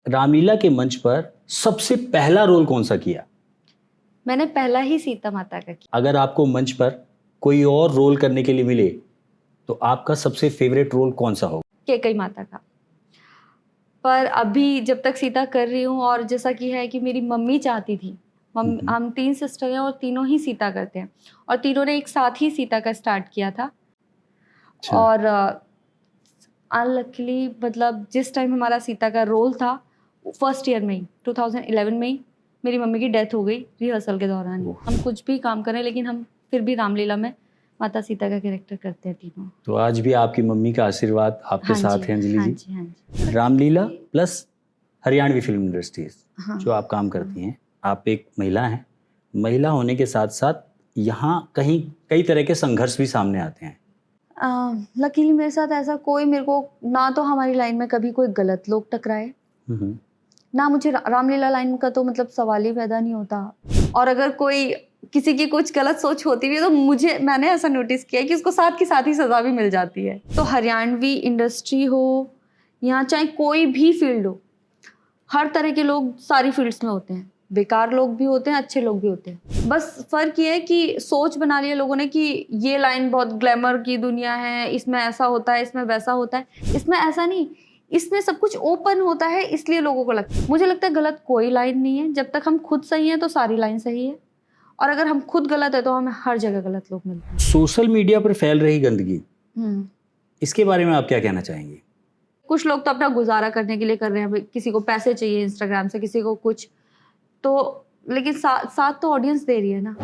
रामलीला के मंच पर सबसे पहला रोल कौन सा किया? मैंने पहला ही सीता माता का किया। अगर आपको मंच पर कोई और रोल करने के लिए मिले तो आपका सबसे फेवरेट रोल कौन सा होगा? कैकई माता का। पर अभी जब तक सीता कर रही हूँ, और जैसा कि है कि मेरी मम्मी चाहती थी, हम 3 सिस्टर हैं और तीनों ही सीता करते हैं, और तीनों ने एक साथ ही सीता का स्टार्ट किया था। अच्छा। और अनलकीली मतलब जिस टाइम हमारा सीता का रोल था, फर्स्ट ईयर में ही 2011 में ही मेरी मम्मी की डेथ हो गई रिहर्सल के दौरान ही। हम कुछ भी काम करें लेकिन हम फिर भी रामलीला में माता सीता का कैरेक्टर करते हैं तीनों। तो आज भी आपकी मम्मी का आशीर्वाद आपके साथ है अंजलि जी। हाँ जी। Ramlila plus Haryanvi film industries हाँ। जो आप काम करती हैं, आप एक महिला हैं। महिला होने के साथ साथ यहाँ कहीं कई तरह के संघर्ष भी सामने आते हैं। लकीली मेरे साथ ऐसा कोई, मेरे को ना तो हमारी लाइन में कभी कोई गलत लोग टकराए, ना मुझे रामलीला लाइन का तो मतलब सवाल ही पैदा नहीं होता। और अगर कोई किसी की कुछ गलत सोच होती भी है तो मैंने ऐसा नोटिस किया है कि उसको साथ की साथ ही सजा भी मिल जाती है। तो हरियाणवी इंडस्ट्री हो या चाहे कोई भी फील्ड हो, हर तरह के लोग सारी फील्ड्स में होते हैं। बेकार लोग भी होते हैं, अच्छे लोग भी होते हैं। बस फर्क ये है कि सोच बना लिया लोगों ने कि ये लाइन बहुत ग्लैमर की दुनिया है, इसमें ऐसा होता है, इसमें वैसा होता है। इसमें ऐसा नहीं, इसमें सब कुछ ओपन होता है, इसलिए लोगों को लगता है। मुझे लगता है गलत कोई लाइन नहीं है। जब तक हम खुद सही हैं तो सारी लाइन सही है, और अगर हम खुद गलत है तो हमें हर जगह गलत लोग मिलते हैं। सोशल मीडिया पर फैल रही गंदगी, इसके बारे में आप क्या कहना चाहेंगे? कुछ लोग तो अपना गुजारा करने के लिए कर रहे हैं, किसी को पैसे चाहिए इंस्टाग्राम से, किसी को कुछ, तो लेकिन साथ तो ऑडियंस दे रही है ना।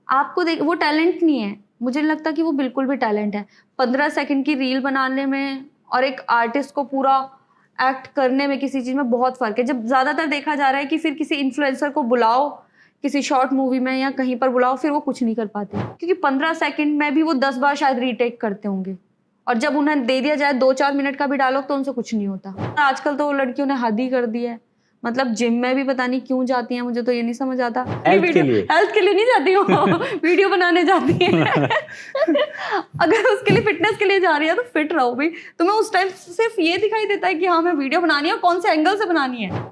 आपको देख, वो टैलेंट नहीं है, मुझे नहीं लगता कि वो बिल्कुल भी टैलेंट है। 15 सेकंड की रील बनाने में और एक आर्टिस्ट को पूरा एक्ट करने में किसी चीज़ में बहुत फ़र्क है। जब ज़्यादातर देखा जा रहा है कि फिर किसी इन्फ्लुएंसर को बुलाओ किसी शॉर्ट मूवी में या कहीं पर बुलाओ, फिर वो कुछ नहीं कर पाते, क्योंकि 15 सेकंड में भी वो 10 बार शायद रीटेक करते होंगे, और जब उन्हें दे दिया जाए 2-4 मिनट का भी डायलॉग तो उनसे कुछ नहीं होता। आजकल तो लड़कियों ने हद ही कर दी है, मतलब जिम में भी पता नहीं क्यों जाती हैं, मुझे तो ये नहीं समझ आता। हेल्थ के लिए नहीं जाती हूँ वीडियो बनाने जाती है अगर उसके लिए फिटनेस के लिए जा रही है तो फिट रहो भाई। तुम्हें उस टाइम सिर्फ ये दिखाई देता है कि हाँ मैं वीडियो बनानी है और कौन से एंगल से बनानी है।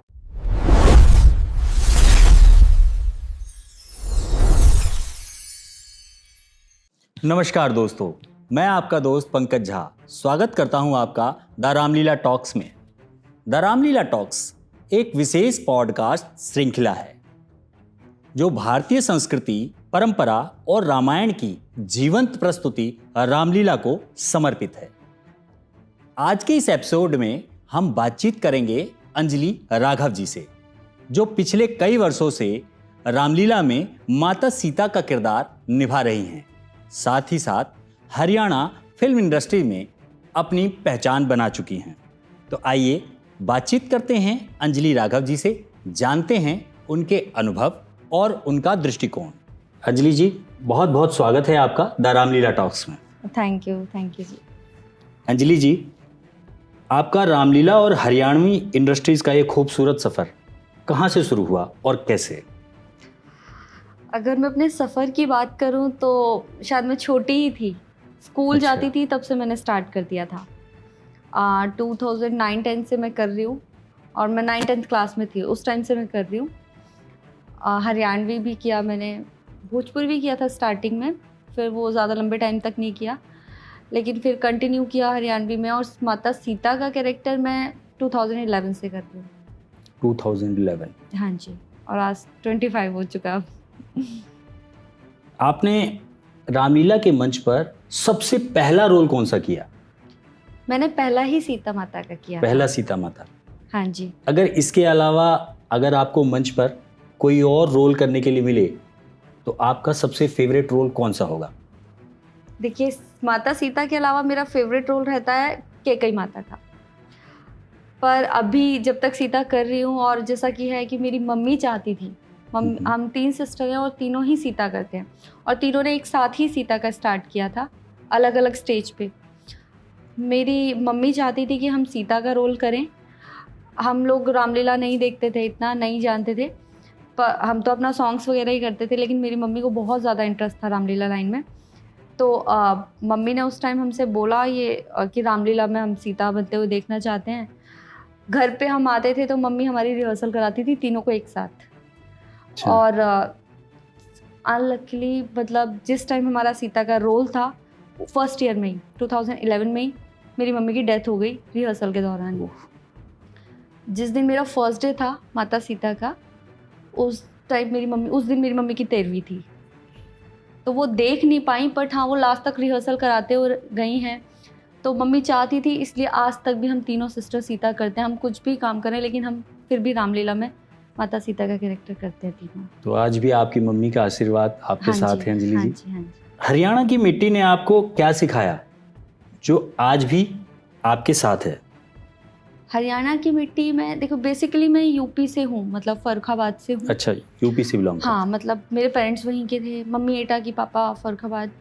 नमस्कार दोस्तों, मैं आपका दोस्त पंकज झा स्वागत करता हूं आपका द रामलीला टॉक्स में। द रामलीला टॉक्स एक विशेष पॉडकास्ट श्रृंखला है जो भारतीय संस्कृति, परंपरा और रामायण की जीवंत प्रस्तुति रामलीला को समर्पित है। आज के इस एपिसोड में हम बातचीत करेंगे अंजलि राघव जी से, जो पिछले कई वर्षों से रामलीला में माता सीता का किरदार निभा रही हैं। साथ ही साथ हरियाणा फिल्म इंडस्ट्री में अपनी पहचान बना चुकी हैं। तो आइए बातचीत करते हैं अंजलि राघव जी से, जानते हैं उनके अनुभव और उनका दृष्टिकोण। अंजलि जी, बहुत बहुत स्वागत है आपका द रामलीला टॉक्स में। थैंक यू जी। अंजलि जी, आपका रामलीला और हरियाणवी इंडस्ट्रीज का ये खूबसूरत सफ़र कहाँ से शुरू हुआ और कैसे? अगर मैं अपने सफ़र की बात करूं तो शायद मैं छोटी ही थी, स्कूल जाती थी तब से मैंने स्टार्ट कर दिया था। 2009-10 से मैं कर रही हूँ, और मैं 9th-10th क्लास में थी उस टाइम से मैं कर रही हूँ। हरियाणवी भी किया मैंने, भोजपुरी भी किया था स्टार्टिंग में, फिर वो ज़्यादा लंबे टाइम तक नहीं किया, लेकिन फिर कंटिन्यू किया हरियाणवी में। और माता सीता का कैरेक्टर मैं 2011 से कर रही हूँ। 2011? हाँ जी, और आज 25 हो चुका। आपने रामलीला के मंच पर सबसे पहला रोल कौन सा किया? मैंने पहला ही सीता माता का किया। पहला सीता माता? हाँ जी। अगर इसके अलावा अगर आपको मंच पर कोई और रोल करने के लिए मिले तो आपका सबसे फेवरेट रोल कौन सा होगा? देखिए, माता सीता के अलावा मेरा फेवरेट रोल रहता है कैकई माता का। पर अभी जब तक सीता कर रही हूँ, और जैसा कि है कि मेरी मम्मी चाहती थी, हम 3 सिस्टर हैं और तीनों ही सीता करते हैं, और तीनों ने एक साथ ही सीता का स्टार्ट किया था, अलग अलग स्टेज पे। मेरी मम्मी चाहती थी कि हम सीता का रोल करें। हम लोग रामलीला नहीं देखते थे, इतना नहीं जानते थे, पर हम तो अपना सॉन्ग्स वगैरह ही करते थे, लेकिन मेरी मम्मी को बहुत ज़्यादा इंटरेस्ट था रामलीला लाइन में। तो मम्मी ने उस टाइम हमसे बोला ये कि रामलीला में हम सीता बनते हुए देखना चाहते हैं। घर पे हम आते थे तो मम्मी हमारी रिहर्सल कराती थी तीनों को एक साथ। अच्छा। और अनलकीली मतलब जिस टाइम हमारा सीता का रोल था फर्स्ट ईयर में ही 2011 में ही मेरी मम्मी की डेथ हो गई रिहर्सल के दौरान। जिस दिन मेरा फर्स्ट डे था माता सीता का, उस दिन मेरी मम्मी की 13वीं थी, तो वो देख नहीं पाई, बट हाँ वो लास्ट तक रिहर्सल कराते हुए गई हैं। तो मम्मी चाहती थी, इसलिए आज तक भी हम तीनों सिस्टर सीता करते हैं। हम कुछ भी काम करें लेकिन हम फिर भी रामलीला में माता सीता का कैरेक्टर करते हैं तीनों। तो आज भी आपकी मम्मी का आशीर्वाद आपके साथ है अंजलि हाँ जी। जी, हाँ जी। हरियाणा की मिट्टी ने आपको क्या सिखाया जो आज भी आपके साथ है? हरियाणा की मिट्टी में देखो, बेसिकली मैं यूपी से हूँ, मतलब फर्रुखाबाद से हूँ। अच्छा, यूपी से बिलोंग हाँ, मतलब मेरे पेरेंट्स वहीं के थे, मम्मी एटा की, पापा फर्रुखाबाद।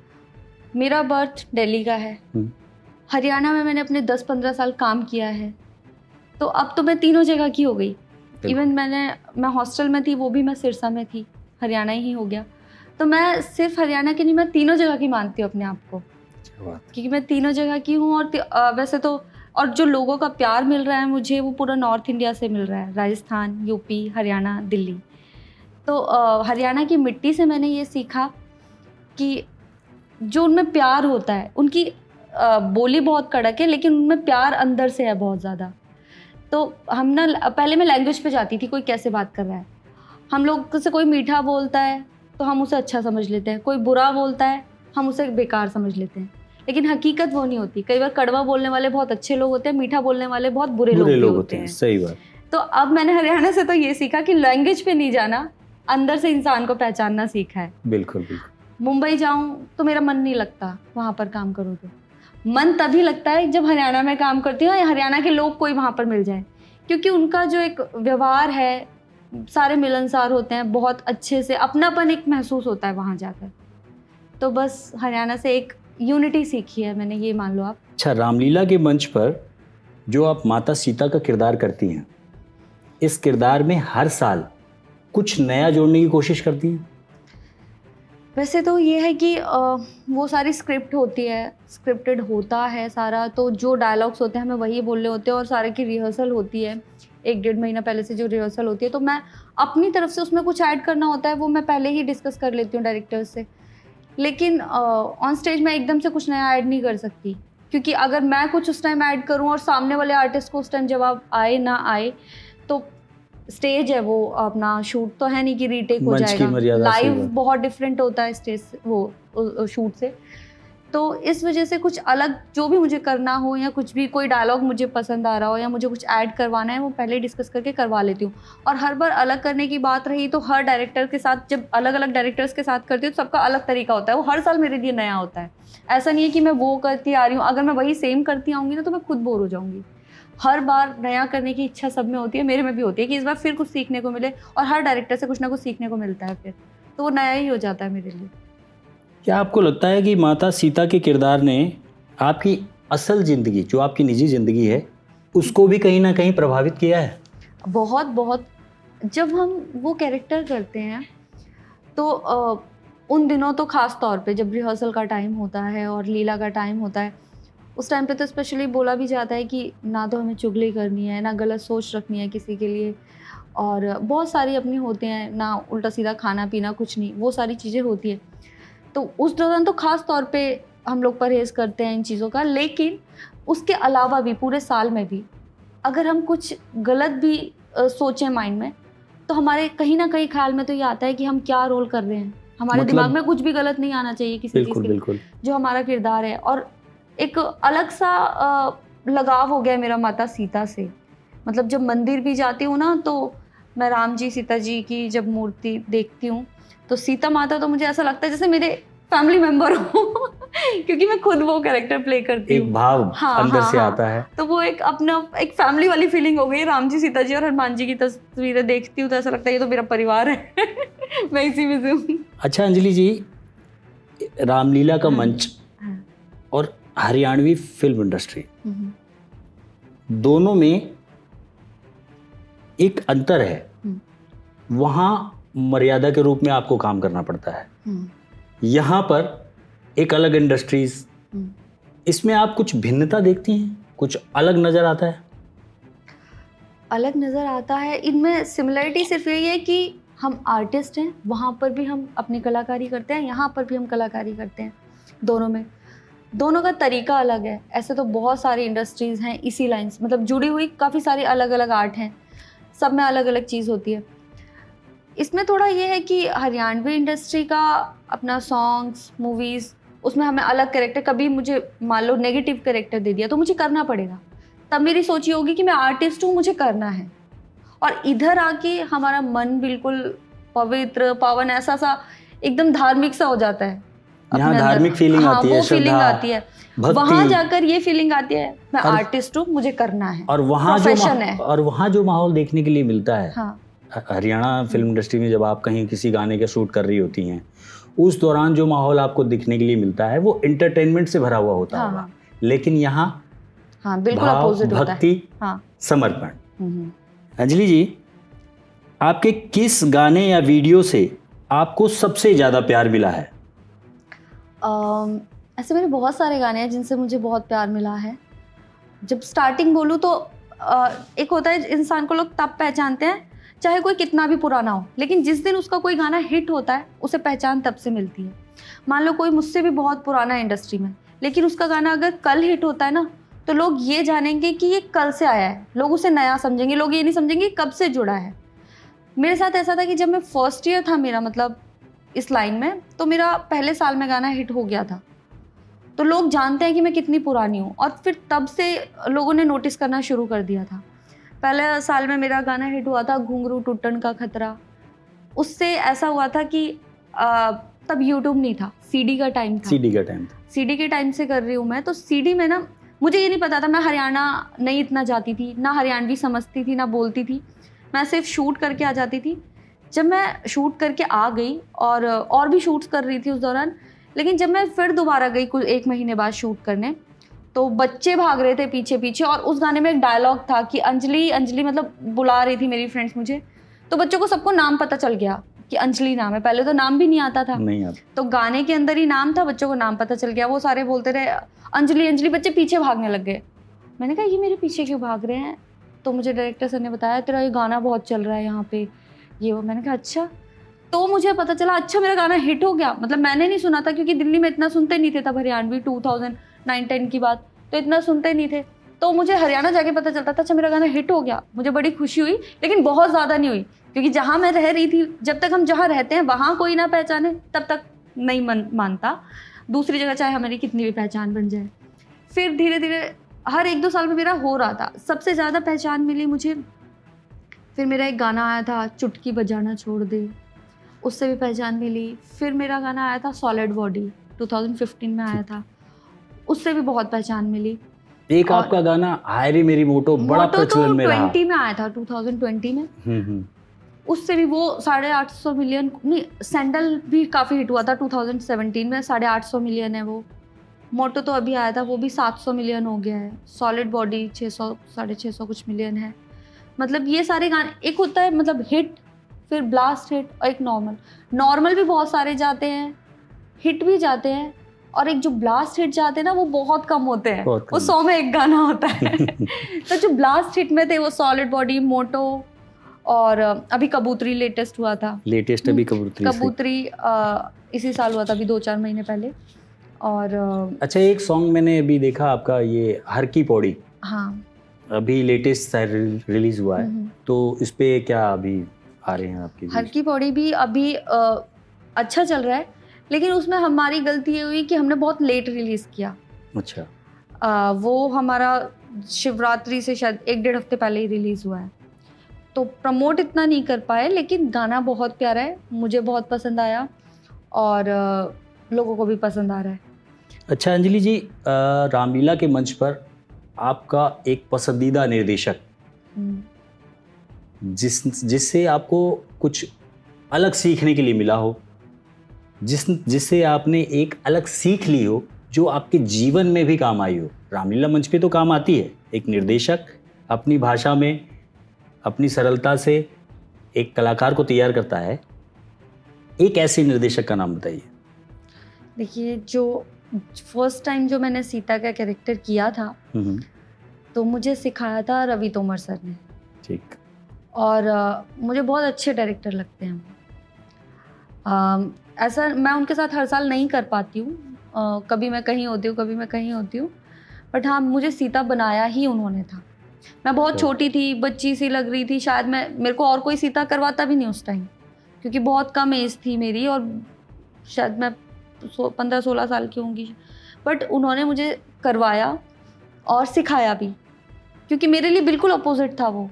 मेरा बर्थ दिल्ली का है। हरियाणा में मैंने अपने 10-15 साल काम किया है, तो अब तो मैं तीनों जगह की हो गई। इवन मैं हॉस्टल में थी, वो भी मैं सिरसा में थी, हरियाणा ही हो गया। तो मैं सिर्फ हरियाणा की नहीं, मैं तीनों जगह की मानती हूँ अपने आप को, क्योंकि मैं तीनों जगह की हूँ। और वैसे तो और जो लोगों का प्यार मिल रहा है मुझे, वो पूरा नॉर्थ इंडिया से मिल रहा है, राजस्थान, यूपी, हरियाणा, दिल्ली। तो हरियाणा की मिट्टी से मैंने ये सीखा कि जो उनमें प्यार होता है, उनकी बोली बहुत कड़क है लेकिन उनमें प्यार अंदर से है बहुत ज़्यादा। तो हम ना, पहले मैं लैंग्वेज पे जाती थी, कोई कैसे बात कर रहा है। हम लोग से कोई मीठा बोलता है तो हम उसे अच्छा समझ लेते हैं, कोई बुरा बोलता है हम उसे बेकार समझ लेते हैं, लेकिन हकीकत वो नहीं होती। कई बार कड़वा बोलने वाले बहुत अच्छे लोग होते हैं, मीठा बोलने वाले बहुत बुरे लोग होते हैं। सही बात। तो अब मैंने हरियाणा से तो ये सीखा कि लैंग्वेज पे नहीं जाना, अंदर से इंसान को पहचानना सीखा है। बिल्कुल बिल्कुल। मुंबई जाऊं तो मेरा मन नहीं लगता, वहाँ पर काम करूँ तो मन तभी लगता है जब हरियाणा में काम करती हूँ या हरियाणा के लोग कोई वहाँ पर मिल जाए, क्योंकि उनका जो एक व्यवहार है, सारे मिलनसार होते हैं, बहुत अच्छे से अपनापन एक महसूस होता है वहाँ जाकर। तो बस हरियाणा से एक यूनिटी सीखी है मैंने, ये मान लो आप। अच्छा, रामलीला के मंच पर जो आप माता सीता का किरदार करती हैं, इस किरदार में हर साल कुछ नया जोड़ने की कोशिश करती हैं? वैसे तो ये है कि वो सारी स्क्रिप्ट होती है, स्क्रिप्टेड होता है सारा, तो जो डायलॉग्स होते हैं हमें वही बोलने होते हैं, और सारे की रिहर्सल होती है 1-1.5 महीना पहले से जो रिहर्सल होती है। तो मैं अपनी तरफ से उसमें कुछ ऐड करना होता है, वो मैं पहले ही डिस्कस कर लेती हूँ डायरेक्टर से। लेकिन ऑन स्टेज में एकदम से कुछ नया ऐड नहीं कर सकती, क्योंकि अगर मैं कुछ उस टाइम ऐड करूँ और सामने वाले आर्टिस्ट को उस टाइम जवाब आए ना आए, तो स्टेज है वो, अपना शूट तो है नहीं कि रीटेक हो जाएगा। लाइव बहुत डिफरेंट होता है स्टेज से, वो शूट से। तो इस वजह से कुछ अलग जो भी मुझे करना हो, या कुछ भी कोई डायलॉग मुझे पसंद आ रहा हो या मुझे कुछ ऐड करवाना है, वो पहले डिस्कस करके करवा लेती हूँ। और हर बार अलग करने की बात रही तो हर डायरेक्टर के साथ, जब अलग अलग डायरेक्टर्स के साथ करती हूँ तो सबका अलग तरीका होता है, वो हर साल मेरे लिए नया होता है। ऐसा नहीं है कि मैं वो करती आ रही हूँ, अगर मैं वही सेम करती आऊँगी ना तो मैं खुद बोर हो जाऊँगी। हर बार नया करने की इच्छा सब में होती है, मेरे में भी होती है कि इस बार फिर कुछ सीखने को मिले, और हर डायरेक्टर से कुछ ना कुछ सीखने को मिलता है, फिर तो वो नया ही हो जाता है मेरे लिए। क्या आपको लगता है कि माता सीता के किरदार ने आपकी असल ज़िंदगी, जो आपकी निजी ज़िंदगी है, उसको भी कहीं ना कहीं प्रभावित किया है? बहुत बहुत। जब हम वो कैरेक्टर करते हैं तो उन दिनों तो ख़ास तौर पे जब रिहर्सल का टाइम होता है और लीला का टाइम होता है, उस टाइम पे तो स्पेशली बोला भी जाता है कि ना तो हमें चुगली करनी है, ना गलत सोच रखनी है किसी के लिए, और बहुत सारी अपनी होते हैं ना, उल्टा सीधा खाना पीना कुछ नहीं, वो सारी चीज़ें होती है। तो उस दौरान तो ख़ास तौर पे हम लोग परहेज़ करते हैं इन चीज़ों का, लेकिन उसके अलावा भी पूरे साल में भी अगर हम कुछ गलत भी सोचें माइंड में, तो हमारे कहीं ना कहीं ख्याल में तो ये आता है कि हम क्या रोल कर रहे हैं। हमारे दिमाग में कुछ भी गलत नहीं आना चाहिए किसी चीज़ के लिए, जो हमारा किरदार है। और एक अलग सा लगाव हो गया मेरा माता सीता से। मतलब जब मंदिर भी जाती हूँ ना, तो मैं राम जी सीता जी की जब मूर्ति देखती हूँ, तो सीता माता तो मुझे ऐसा लगता है जैसे मेरे फैमिली मेंबर हो क्योंकि मैं खुद वो कैरेक्टर प्ले करती हूँ। एक भाव अंदर से आता है, तो वो एक अपना एक फैमिली वाली फीलिंग हो गई। राम जी सीता जी और हनुमान जी की तस्वीरें देखती हूँ तो ऐसा लगता है ये तो मेरा परिवार है मैं इसी में से हूँ। अच्छा अंजलि जी, रामलीला का मंच और हरियाणवी फिल्म इंडस्ट्री, दोनों में एक अंतर है। वहाँ मर्यादा के रूप में आपको काम करना पड़ता है, यहाँ पर एक अलग इंडस्ट्रीज। इसमें आप कुछ भिन्नता देखती हैं, कुछ अलग नजर आता है? अलग नज़र आता है, इनमें सिमिलरिटी सिर्फ यही है कि हम आर्टिस्ट हैं, वहाँ पर भी हम अपनी कलाकारी करते हैं, यहाँ पर भी हम कलाकारी करते हैं। दोनों में, दोनों का तरीका अलग है। ऐसे तो बहुत सारी इंडस्ट्रीज़ हैं इसी लाइन से, मतलब जुड़ी हुई काफ़ी सारी अलग अलग आर्ट हैं, सब में अलग अलग चीज़ होती है। इसमें थोड़ा ये है कि हरियाणवी इंडस्ट्री का अपना सॉन्ग्स, मूवीज़, उसमें हमें अलग कैरेक्टर, कभी मुझे मान लो नेगेटिव कैरेक्टर दे दिया तो मुझे करना पड़ेगा। तब मेरी सोच ये होगी कि मैं आर्टिस्ट हूँ, मुझे करना है। और इधर आके हमारा मन बिल्कुल पवित्र, पावन, ऐसा सा एकदम धार्मिक सा हो जाता है। यहाँ धार्मिक फीलिंग आती है, वो फीलिंग श्रद्धा, आती है। भक्ति। वहाँ जाकर ये फीलिंग आती है, मैं आर्टिस्ट हूँ, मुझे करना है, और वहाँ प्रोफेशन है। और वहाँ जो माहौल देखने के लिए मिलता है, हाँ। हरियाणा फिल्म इंडस्ट्री में जब आप कहीं किसी गाने का शूट कर रही होती हैं, उस दौरान जो माहौल आपको दिखने के लिए मिलता है वो एंटरटेनमेंट से भरा हुआ होता है। लेकिन यहाँ बिल्कुल अपोजिट होता है। भक्ति, समर्पण। अंजलि जी, आपके किस गाने या वीडियो से आपको सबसे ज़्यादा प्यार मिला है? ऐसे मेरे बहुत सारे गाने हैं जिनसे मुझे बहुत प्यार मिला है। जब स्टार्टिंग बोलूँ तो एक होता है, इंसान को लोग तब पहचानते हैं चाहे कोई कितना भी पुराना हो, लेकिन जिस दिन उसका कोई गाना हिट होता है उसे पहचान तब से मिलती है। मान लो कोई मुझसे भी बहुत पुराना है इंडस्ट्री में, लेकिन उसका गाना अगर कल हिट होता है ना, तो लोग ये जानेंगे कि ये कल से आया है, लोग उसे नया समझेंगे, लोग ये नहीं समझेंगे कब से जुड़ा है। मेरे साथ ऐसा था कि जब मैं फर्स्ट ईयर था मेरा, मतलब इस लाइन में, तो मेरा पहले साल में गाना हिट हो गया था, तो लोग जानते हैं कि मैं कितनी पुरानी हूँ। और फिर तब से लोगों ने नोटिस करना शुरू कर दिया था। पहले साल में मेरा गाना हिट हुआ था घुंघरू टूटन का खतरा। उससे ऐसा हुआ था कि तब यूट्यूब नहीं था, सीडी का टाइम था। सीडी के टाइम से कर रही हूँ मैं, तो सीडी में ना मुझे ये नहीं पता था, मैं हरियाणा नहीं इतना जाती थी, ना हरियाणवी समझती थी, ना बोलती थी, मैं सिर्फ शूट करके आ जाती थी। जब मैं शूट करके आ गई और भी शूट्स कर रही थी उस दौरान, लेकिन जब मैं फिर दोबारा गई कुछ 1 महीने बाद शूट करने, तो बच्चे भाग रहे थे पीछे पीछे, और उस गाने में एक डायलॉग था कि अंजलि अंजलि, मतलब बुला रही थी मेरी फ्रेंड्स मुझे, तो बच्चों को सबको नाम पता चल गया कि अंजलि नाम है। पहले तो नाम भी नहीं आता था, तो गाने के अंदर ही नाम था, बच्चों को नाम पता चल गया, वो सारे बोलते रहे अंजलि अंजलि, बच्चे पीछे भागने लग गए। मैंने कहा ये मेरे पीछे क्यों भाग रहे हैं? तो मुझे डायरेक्टर सर ने बताया तेरा ये गाना बहुत चल रहा है यहाँ पे, ये वो। मैंने कहा अच्छा। तो मुझे पता चला अच्छा मेरा गाना हिट हो गया। मतलब मैंने नहीं सुना था, क्योंकि दिल्ली में इतना सुनते नहीं थे तब हरियाणवी, 2009-10 की बात, तो इतना सुनते नहीं थे। तो मुझे हरियाणा जाके पता चलता था अच्छा मेरा गाना हिट हो गया। मुझे बड़ी खुशी हुई, लेकिन बहुत ज़्यादा नहीं हुई, क्योंकि जहाँ मैं रह रही थी, जब तक हम जहाँ रहते हैं वहाँ कोई ना पहचाने तब तक नहीं मानता, दूसरी जगह चाहे हमारी कितनी भी पहचान बन जाए। फिर धीरे धीरे हर 1-2 साल में मेरा हो रहा था, सबसे ज़्यादा पहचान मिली मुझे। फिर मेरा एक गाना आया था चुटकी बजाना छोड़ दे, उससे भी पहचान मिली। फिर मेरा गाना आया था सॉलिड बॉडी, 2015 में आया था, उससे भी बहुत पहचान मिली। एक आपका गाना हाय रे मेरी मोटो बड़ा प्रचलन में रहा। 2020 में आया था, 2020 में। उससे भी वो 850 मिलियन, नहीं सैंडल भी काफ़ी हिट हुआ था 2017 में, 850 मिलियन है वो। मोटो तो अभी आया था, वो भी 700 मिलियन हो गया है। सॉलिड बॉडी 600 650 कुछ मिलियन है। मतलब ये सारे गाने, एक होता है मतलब हिट, फिर ब्लास्ट हिट, और एक नॉर्मल भी बहुत सारे जाते हैं, हिट भी जाते हैं, और एक जो ब्लास्ट हिट जाते हैं ना वो बहुत कम होते हैं, वो 100 में एक गाना होता है। तो जो ब्लास्ट हिट में थे वो सॉलिड बॉडी, मोटो, और अभी कबूतरी लेटेस्ट हुआ था। अभी कबूतरी इसी साल हुआ था, अभी 2-4 महीने पहले। और अच्छा, एक सॉन्ग मैंने अभी देखा आपका, ये हर की पौड़ी, हाँ अभी लेटेस्ट रिलीज हुआ है, तो इस पे क्या अभी आ रहे हैं आपके? हर की पौड़ी भी अभी अच्छा चल रहा है, लेकिन उसमें हमारी गलती ये हुई कि हमने बहुत लेट रिलीज़ किया। अच्छा। वो हमारा शिवरात्रि से शायद 1-1.5 हफ्ते पहले ही रिलीज़ हुआ है, तो प्रमोट इतना नहीं कर पाए, लेकिन गाना बहुत प्यारा है, मुझे बहुत पसंद आया, और लोगों को भी पसंद आ रहा है। अच्छा अंजलि जी, रामलीला के मंच पर आपका एक पसंदीदा निर्देशक जिससे आपको कुछ अलग सीखने के लिए मिला हो, जिससे आपने एक अलग सीख ली हो, जो आपके जीवन में भी काम आई हो? रामलीला मंच पे तो काम आती है, एक निर्देशक अपनी भाषा में अपनी सरलता से एक कलाकार को तैयार करता है। एक ऐसे निर्देशक का नाम बताइए। देखिए, जो फर्स्ट टाइम जो मैंने सीता का कैरेक्टर किया था, तो मुझे सिखाया था रवि तोमर सर ने। ठीक। और मुझे बहुत अच्छे डायरेक्टर लगते हैं। ऐसा मैं उनके साथ हर साल नहीं कर पाती हूँ, कभी मैं कहीं होती हूँ, कभी मैं कहीं होती हूँ, बट हाँ, मुझे सीता बनाया ही उन्होंने था। मैं बहुत छोटी थी, बच्ची सी लग रही थी, शायद मेरे को और कोई सीता करवाता भी नहीं उस टाइम, क्योंकि बहुत कम एज थी मेरी और शायद मैं 15-16 साल की होंगी, बट उन्होंने मुझे करवाया और सिखाया भी, क्योंकि मेरे लिए बिल्कुल अपोजिट था वो।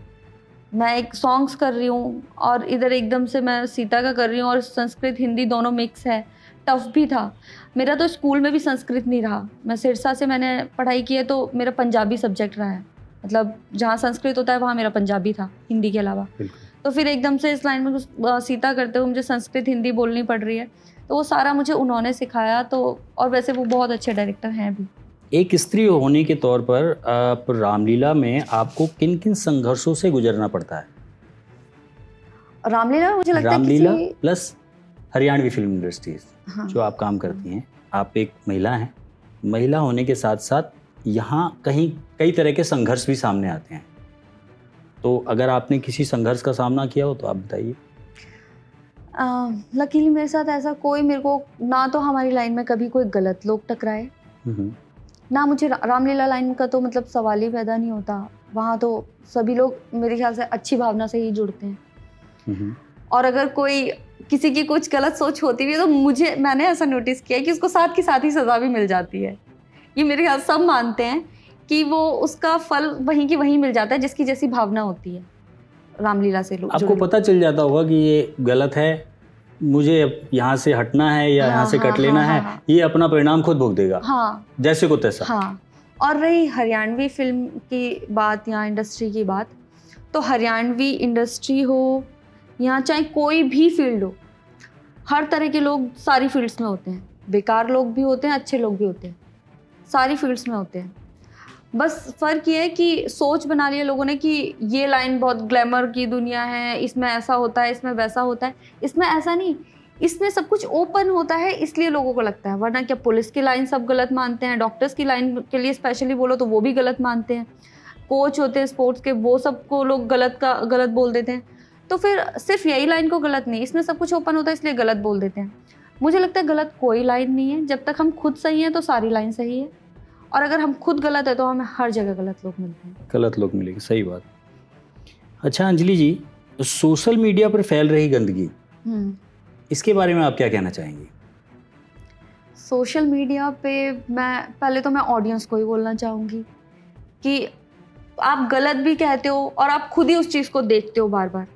मैं एक सॉन्ग्स कर रही हूँ और इधर एकदम से मैं सीता का कर रही हूँ और संस्कृत हिंदी दोनों मिक्स है, टफ भी था। मेरा तो स्कूल में भी संस्कृत नहीं रहा, मैं सिरसा से मैंने पढ़ाई की है तो मेरा पंजाबी सब्जेक्ट रहा है, मतलब जहाँ संस्कृत होता है वहाँ मेरा पंजाबी था हिंदी के अलावा। तो फिर एकदम से इस लाइन में सीता करते हुए मुझे संस्कृत हिंदी बोलनी पड़ रही है, तो वो सारा मुझे उन्होंने सिखाया। तो और वैसे वो बहुत अच्छे डायरेक्टर हैं भी। एक स्त्री होने के तौर पर आप रामलीला में आपको किन किन संघर्षों से गुजरना पड़ता है? रामलीला मुझे लगता है Ramlila plus Haryanvi film industries, हाँ। जो आप काम करती हैं, आप एक महिला हैं, महिला होने के साथ साथ यहाँ कहीं कई तरह के संघर्ष भी सामने आते हैं, तो अगर आपने किसी संघर्ष का सामना किया हो तो आप बताइए। लकीली मेरे साथ ऐसा कोई, मेरे को ना तो हमारी लाइन में कभी कोई गलत लोग टकराए, ना मुझे रामलीला लाइन का तो मतलब सवाल ही पैदा नहीं होता। वहाँ तो सभी लोग मेरे ख्याल से अच्छी भावना से ही जुड़ते हैं, और अगर कोई किसी की कुछ गलत सोच होती भी है तो मैंने ऐसा नोटिस किया है कि उसको साथ की साथ ही सज़ा भी मिल जाती है। ये मेरे ख्याल सब मानते हैं कि वो उसका फल वहीं की वहीं मिल जाता है, जिसकी जैसी भावना होती है। रामलीला से लोग आपको पता चल जाता होगा कि ये गलत है, मुझे अब यहाँ से हटना है या यहाँ से कट लेना है, ये अपना परिणाम खुद भोग देगा, जैसे को तैसा। हाँ। और रही हरियाणवी फिल्म की बात या इंडस्ट्री की बात, तो हरियाणवी इंडस्ट्री हो या चाहे कोई भी फील्ड हो, हर तरह के लोग सारी फील्ड्स में होते हैं। बेकार लोग भी होते हैं, अच्छे लोग भी होते हैं, सारी फील्ड्स में होते हैं। बस फ़र्क ये है कि सोच बना लिया लोगों ने कि ये लाइन बहुत ग्लैमर की दुनिया है, इसमें ऐसा होता है, इसमें वैसा होता है। इसमें ऐसा नहीं, इसमें सब कुछ ओपन होता है, इसलिए लोगों को लगता है। वरना क्या पुलिस की लाइन सब गलत मानते हैं, डॉक्टर्स की लाइन के लिए स्पेशली बोलो तो वो भी गलत मानते हैं, कोच होते हैं स्पोर्ट्स के वो सबको लोग गलत बोल देते हैं। तो फिर सिर्फ यही लाइन को गलत नहीं, इसमें सब कुछ ओपन होता है इसलिए गलत बोल देते हैं। मुझे लगता है गलत कोई लाइन नहीं है, जब तक हम खुद सही हैं तो सारी लाइन सही है, और अगर हम खुद गलत है तो हमें हर जगह गलत लोग मिलते हैं, गलत लोग मिलेंगे। सही बात। अच्छा अंजलि जी, सोशल मीडिया पर फैल रही गंदगी, इसके बारे में आप क्या कहना चाहेंगी? सोशल मीडिया पे पहले तो मैं ऑडियंस को ही बोलना चाहूँगी कि आप गलत भी कहते हो और आप खुद ही उस चीज़ को देखते हो बार बार।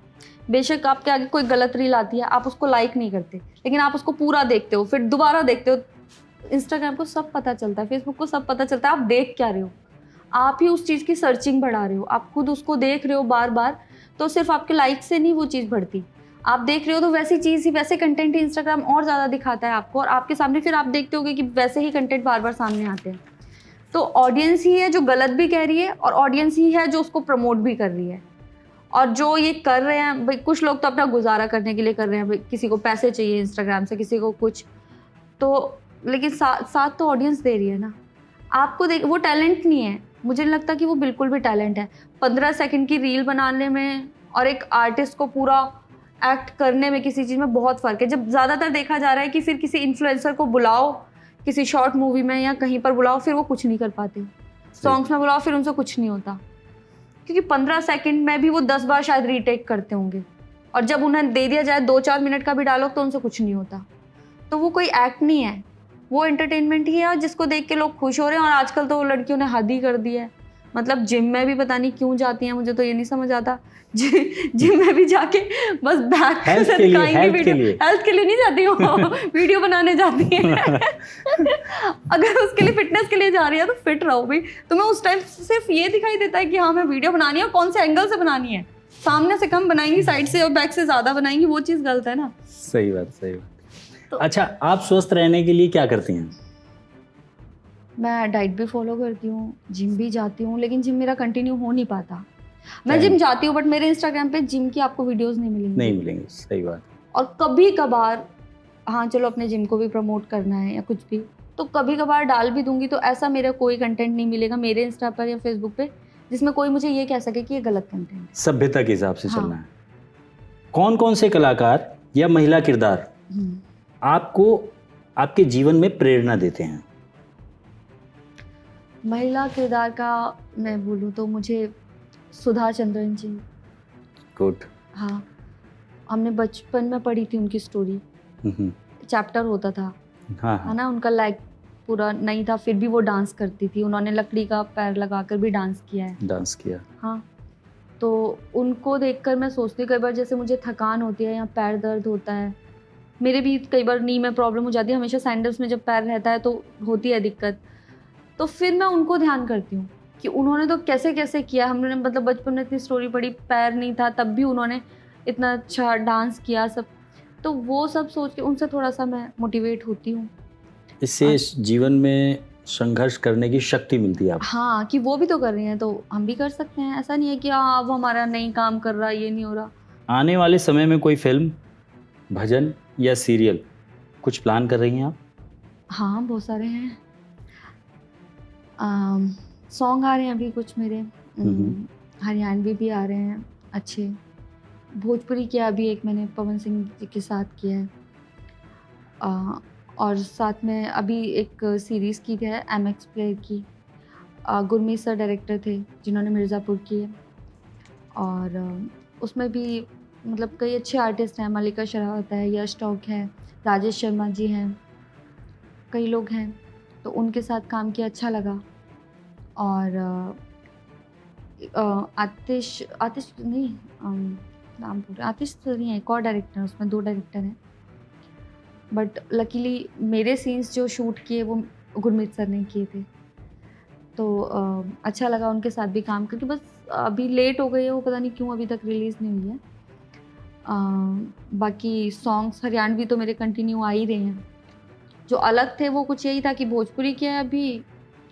बेशक आपके आगे कोई गलत रील आती है, आप उसको लाइक नहीं करते, लेकिन आप उसको पूरा देखते हो, फिर दोबारा देखते हो। इंस्टाग्राम को सब पता चलता है, फेसबुक को सब पता चलता है, आप देख क्या रहे हो, आप ही उस चीज़ की सर्चिंग बढ़ा रहे हो, आप खुद उसको देख रहे हो बार बार। तो सिर्फ आपके लाइक से नहीं वो चीज़ बढ़ती, आप देख रहे हो तो वैसी चीज़ ही, वैसे कंटेंट ही इंस्टाग्राम और ज़्यादा दिखाता है आपको, और आपके सामने फिर आप देखते होगे कि वैसे ही कंटेंट बार बार सामने आते हैं। तो ऑडियंस ही है जो गलत भी कह रही है, और ऑडियंस ही है जो उसको प्रमोट भी कर रही है। और जो ये कर रहे हैं भाई, कुछ लोग तो अपना गुजारा करने के लिए कर रहे हैं, भाई किसी को पैसे चाहिए इंस्टाग्राम से, किसी को कुछ, तो लेकिन साथ तो ऑडियंस दे रही है ना आपको। देख, वो टैलेंट नहीं है, मुझे नहीं लगता कि वो बिल्कुल भी टैलेंट है। 15 सेकंड की रील बनाने में और एक आर्टिस्ट को पूरा एक्ट करने में किसी चीज़ में बहुत फ़र्क है। जब ज़्यादातर देखा जा रहा है कि फिर किसी इन्फ्लुएंसर को बुलाओ किसी शॉर्ट मूवी में या कहीं पर बुलाओ, फिर वो कुछ नहीं कर पाते, सॉन्ग्स में बुलाओ फिर उनसे कुछ नहीं होता, क्योंकि 15 सेकंड में भी वो 10 बार शायद रीटेक करते होंगे, और जब उन्हें दे दिया जाए 2-4 मिनट का भी डायलॉग तो उनसे कुछ नहीं होता। तो वो कोई एक्ट नहीं है, वो एंटरटेनमेंट ही है जिसको देख के लोग खुश हो रहे हैं। और आजकल तो लड़कियों ने हद ही कर दी है, मतलब जिम में भी पता नहीं क्यों जाती हैं, मुझे तो ये नहीं समझ आता। जिम में भी जाके बस बैक हेल्थ के लिए नहीं जाती हो, वीडियो बनाने जाती है। अगर उसके लिए फिटनेस के लिए जा रही है तो फिट रहो भाई, तुम्हें उस टाइम सिर्फ ये दिखाई देता है कि हाँ मैं वीडियो बनानी है, और कौन से एंगल से बनानी है, सामने से कम बनाएंगी, साइड से और बैक से ज़्यादा बनाएंगी, वो चीज़ गलत है ना। सही बात, सही बात। तो अच्छा, आप स्वस्थ रहने के लिए क्या करती हैं? मैं डाइट भी फॉलो करती हूँ, जिम भी जाती हूँ, लेकिन जिम मेरा कंटिन्यू हो नहीं पाता। मैं जिम जाती हूँ बट मेरे इंस्टाग्राम पे जिम की आपको वीडियोस नहीं मिलेंगी। सही बात। और कभी कभार, हाँ चलो अपने जिम को भी प्रमोट करना है या कुछ भी, तो कभी कभार डाल भी दूंगी, तो ऐसा मेरा कोई कंटेंट नहीं मिलेगा मेरे इंस्टा पर या फेसबुक पे जिसमें कोई मुझे ये कह सके कि ये गलत कंटेंट है। सभ्यता के हिसाब से हाँ। चलना है। कौन कौन से कलाकार या महिला किरदार आपको आपके जीवन में प्रेरणा देते हैं? महिला किरदार का मैं बोलूँ तो मुझे सुधा चंद्रन जी। गुड। हाँ, हमने बचपन में पढ़ी थी उनकी स्टोरी, चैप्टर होता था, हाँ है ना। उनका लाइक पूरा नहीं था, फिर भी वो डांस करती थी। उन्होंने लकड़ी का पैर लगाकर भी डांस किया है। डांस किया। हाँ, तो उनको देखकर मैं सोचती हूँ कई बार, जैसे मुझे थकान होती है या पैर दर्द होता है, मेरे भी कई बार नी में प्रॉब्लम हो जाती है, हमेशा सैंडल्स में जब पैर रहता है तो होती है दिक्कत। तो फिर मैं उनको ध्यान करती हूँ कि उन्होंने तो कैसे कैसे किया। हमने मतलब बचपन में इतनी स्टोरी पढ़ी, पैर नहीं था तब भी उन्होंने इतना अच्छा डांस किया सब। तो वो सब सोच के उनसे थोड़ा सा मैं मोटिवेट होती हूँ। इससे जीवन में संघर्ष करने की शक्ति मिलती है आपको। हाँ, कि वो भी तो कर रही हैं तो हम भी कर सकते हैं। ऐसा नहीं है कि अब हमारा नहीं काम कर रहा, ये नहीं हो रहा। आने वाले समय में कोई फिल्म, भजन या सीरियल कुछ प्लान कर रही हैं आप? हाँ, बहुत सारे हैं। सॉन्ग आ रहे हैं अभी कुछ मेरे, हरियाणवी भी आ रहे हैं अच्छे। भोजपुरी किया अभी एक मैंने पवन सिंह जी के साथ किया है। और साथ में अभी एक सीरीज़ की भी है MX प्लेयर की। गुरमीत सर डायरेक्टर थे जिन्होंने मिर्ज़ापुर की है। और उसमें भी मतलब कई अच्छे आर्टिस्ट हैं। मल्लिका शेरावत है, यश टॉक है, राजेश शर्मा जी हैं, कई लोग हैं। तो उनके साथ काम किया, अच्छा लगा। और आतिश नहीं, नाम भूल रही, आतिश तो नहीं है, एक और डायरेक्टर है उसमें, 2 डायरेक्टर हैं। बट लकीली मेरे सीन्स जो शूट किए वो गुरमीत सर ने किए थे। तो अच्छा लगा उनके साथ भी काम करके। बस अभी लेट हो गई है वो, पता नहीं क्यों अभी तक रिलीज़ नहीं हुई है। बाकी सॉन्ग्स हरियाणवी तो मेरे कंटिन्यू आ ही रहे हैं। जो अलग थे वो कुछ यही था कि भोजपुरी किया है अभी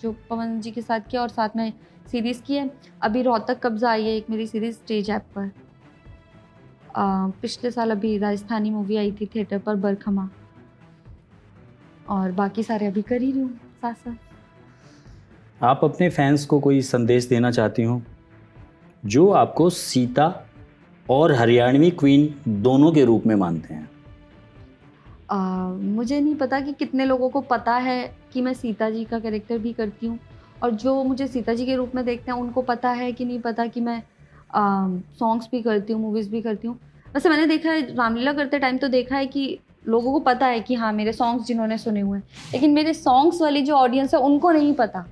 जो पवन जी के साथ किया, और साथ में सीरीज़ की है। अभी रोहतक कब्ज़ा आई है एक मेरी सीरीज़ स्टेज ऐप पर। पिछले साल अभी राजस्थानी मूवी आई थी थिएटर पर, बरखमा। और बाकी सारे अभी कर ही रही हूँ साथ साथ। आप अपने फैंस को कोई संदेश देना चाहती हो जो आपको सीता और हरियाणवी क्वीन दोनों के रूप में मानते हैं? मुझे नहीं पता कि कितने लोगों को पता है कि मैं सीता जी का कैरेक्टर भी करती हूँ, और जो मुझे सीता जी के रूप में देखते हैं उनको पता है कि नहीं पता कि मैं सॉन्ग्स भी करती हूँ, मूवीज़ भी करती हूँ। वैसे मैंने देखा है रामलीला करते टाइम तो देखा है कि लोगों को पता है कि हाँ मेरे सॉन्ग्स जिन्होंने सुने हुए हैं, लेकिन मेरे सॉन्ग्स वाली जो ऑडियंस है उनको नहीं पता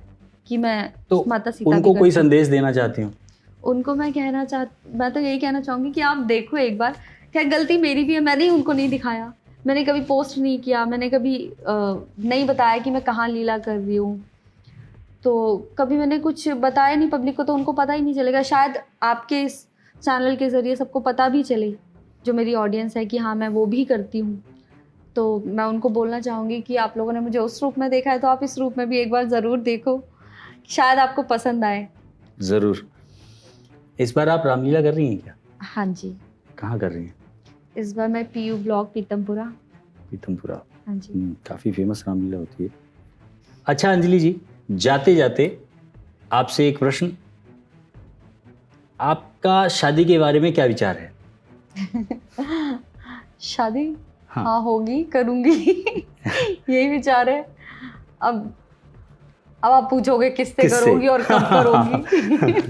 कि मैं तो माता सीता उनको भी कोई करती हूँ। संदेश देना चाहती हूँ? उनको मैं तो यही कहना चाहूँगी कि आप देखो एक बार। खैर गलती मेरी भी है, मैंने ही उनको नहीं दिखाया, मैंने कभी पोस्ट नहीं किया, मैंने कभी नहीं बताया कि मैं कहाँ लीला कर रही हूँ। तो कभी मैंने कुछ बताया नहीं पब्लिक को, तो उनको पता ही नहीं चलेगा। शायद आपके इस चैनल के ज़रिए सबको पता भी चले, जो मेरी ऑडियंस है, कि हाँ मैं वो भी करती हूँ। तो मैं उनको बोलना चाहूँगी कि आप लोगों ने मुझे उस रूप में देखा है तो आप इस रूप में भी एक बार ज़रूर देखो, शायद आपको पसंद आए। ज़रूर। इस बार आप रामलीला कर रही हैं क्या? हाँ जी, कहाँ कर रही हैं? इस बार मैं PU ब्लॉक पीतमपुरा। पीतमपुरा। हाँ जी। काफ़ी फेमस रामलीला होती है। अच्छा अंजलि जी, जाते जाते आपसे एक प्रश्न, आपका शादी के बारे में क्या विचार है? शादी हाँ। हाँ होगी, करूँगी। यही विचार है। अब आप पूछोगे किससे किससे? करोगी और कब करोगी।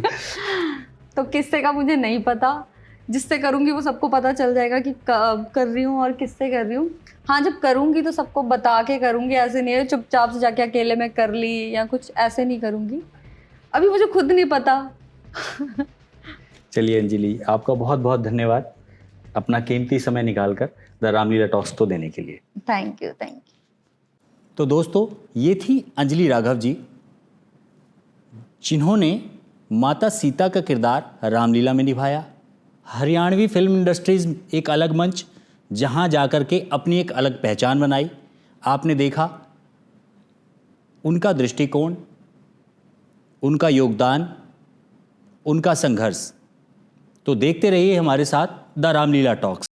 तो किससे का मुझे नहीं पता, जिससे करूँगी वो सबको पता चल जाएगा कि कब कर रही हूँ और किससे कर रही हूँ। हाँ, जब करूँगी तो सबको बता के करूँगी, ऐसे नहीं है चुपचाप से जाके अकेले में कर ली या कुछ, ऐसे नहीं करूँगी। अभी मुझे खुद नहीं पता। चलिए अंजलि, आपका बहुत बहुत धन्यवाद अपना कीमती समय निकालकर द रामलीला टॉक्स को देने के लिए। Thank you. तो दोस्तों, ये थी अंजलि राघव जी, जिन्होंने माता सीता का किरदार रामलीला में निभाया। हरियाणवी फिल्म इंडस्ट्रीज एक अलग मंच, जहां जाकर के अपनी एक अलग पहचान बनाई। आपने देखा उनका दृष्टिकोण, उनका योगदान, उनका संघर्ष। तो देखते रहिए हमारे साथ द रामलीला टॉक्स।